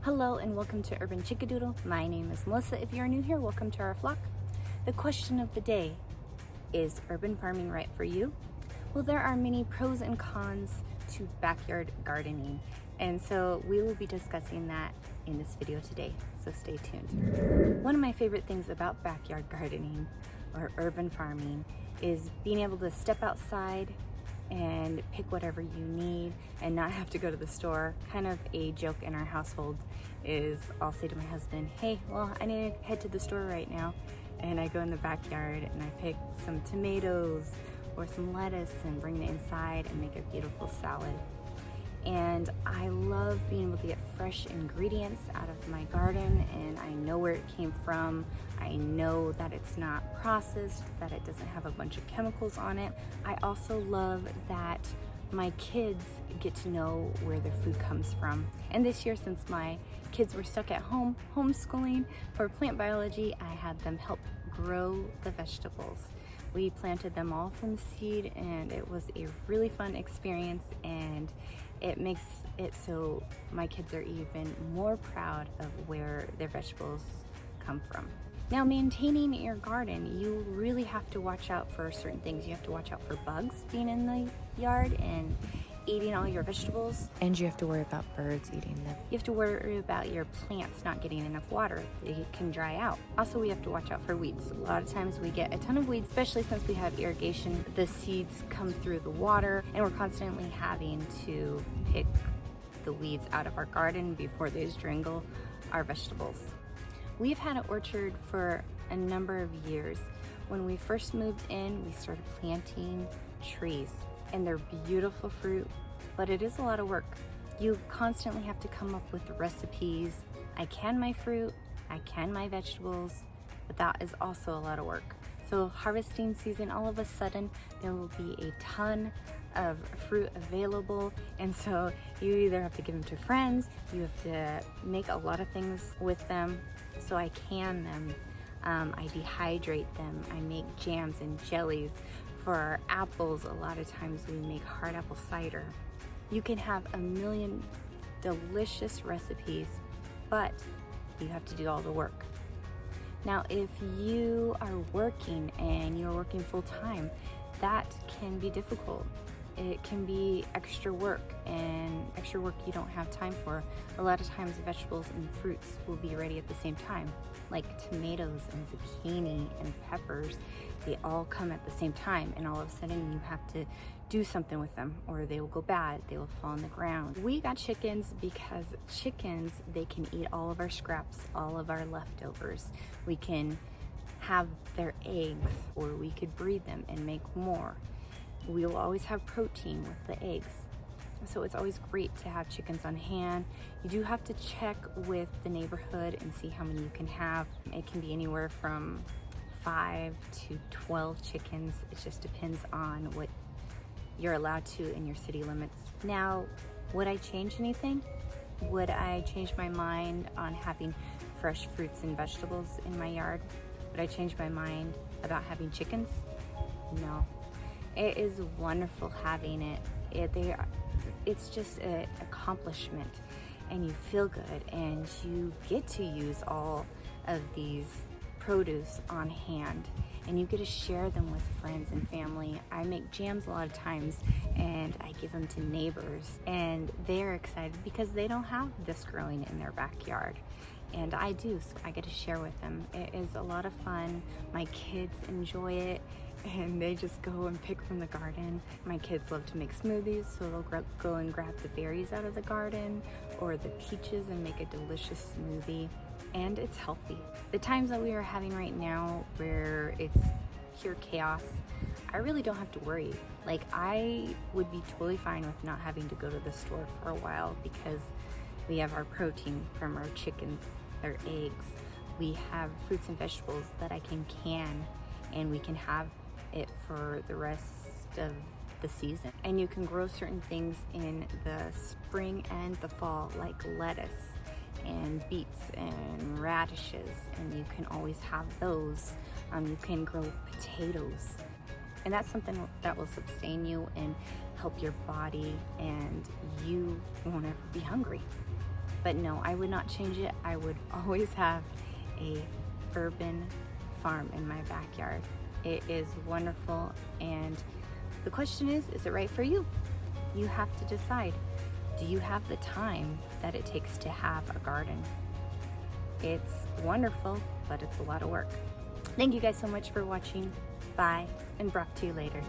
Hello and welcome to Urban Chickadoodle. My name is Melissa. If you're new here, welcome to our flock. The question of the day, is urban farming right for you? Well, there are many pros and cons to backyard gardening, and so we will be discussing that in this video today, so stay tuned. One of my favorite things about backyard gardening or urban farming is being able to step outside and pick whatever you need and not have to go to the store. Kind of a joke in our household is I'll say to my husband, hey, well, I need to head to the store right now. And I go in the backyard and I pick some tomatoes or some lettuce and bring it inside and make a beautiful salad. And I love being able to get fresh ingredients out of my garden, and I know where it came from. I know that it's not processed, that it doesn't have a bunch of chemicals on it. I also love that my kids get to know where their food comes from. And this year, since my kids were stuck at home homeschooling for plant biology, I had them help grow the vegetables. We planted them all from seed, and it was a really fun experience, and it makes it so my kids are even more proud of where their vegetables come from. Now, maintaining your garden, you really have to watch out for certain things. You have to watch out for bugs being in the yard and eating all your vegetables. And you have to worry about birds eating them. You have to worry about your plants not getting enough water. They can dry out. Also, we have to watch out for weeds. A lot of times we get a ton of weeds, especially since we have irrigation. The seeds come through the water, and we're constantly having to pick the weeds out of our garden before they strangle our vegetables. We've had an orchard for a number of years. When we first moved in, we started planting trees, and they're beautiful fruit, but it is a lot of work. You constantly have to come up with recipes. I can my fruit, I can my vegetables, but that is also a lot of work. So harvesting season, all of a sudden, there will be a ton of fruit available, and so you either have to give them to friends, you have to make a lot of things with them. So I can them, I dehydrate them, I make jams and jellies. For our apples, a lot of times we make hard apple cider. You can have a million delicious recipes, but you have to do all the work. Now, if you are working and you're working full time, that can be difficult. It can be extra work, and extra work you don't have time for. A lot of times vegetables and fruits will be ready at the same time, like tomatoes and zucchini and peppers. They all come at the same time, and all of a sudden you have to do something with them, or they will go bad, they will fall on the ground. We got chickens because chickens, they can eat all of our scraps, all of our leftovers. We can have their eggs, or we could breed them and make more. We will always have protein with the eggs. So it's always great to have chickens on hand. You do have to check with the neighborhood and see how many you can have. It can be anywhere from 5 to 12 chickens. It just depends on what you're allowed to in your city limits. Now, would I change anything? Would I change my mind on having fresh fruits and vegetables in my yard? Would I change my mind about having chickens? No. It is wonderful having it. It's just an accomplishment, and you feel good, and you get to use all of these produce on hand, and you get to share them with friends and family. I make jams a lot of times, and I give them to neighbors, and they're excited because they don't have this growing in their backyard. And I do, so I get to share with them. It is a lot of fun. My kids enjoy it, and they just go and pick from the garden. My kids love to make smoothies, so they'll go and grab the berries out of the garden or the peaches and make a delicious smoothie. And it's healthy. The times that we are having right now where it's pure chaos, I really don't have to worry. Like, I would be totally fine with not having to go to the store for a while because we have our protein from our chickens, their eggs. We have fruits and vegetables that I can, and we can have it for the rest of the season. And you can grow certain things in the spring and the fall, like lettuce and beets and radishes, and you can always have those. You can grow potatoes, and that's something that will sustain you and help your body, and you won't ever be hungry. But no, I would not change it. I would always have a urban farm in my backyard. It is wonderful, and the question is it right for you? You have to decide. Do you have the time that it takes to have a garden? It's wonderful, but it's a lot of work. Thank you guys so much for watching. Bye, and Brock to you later.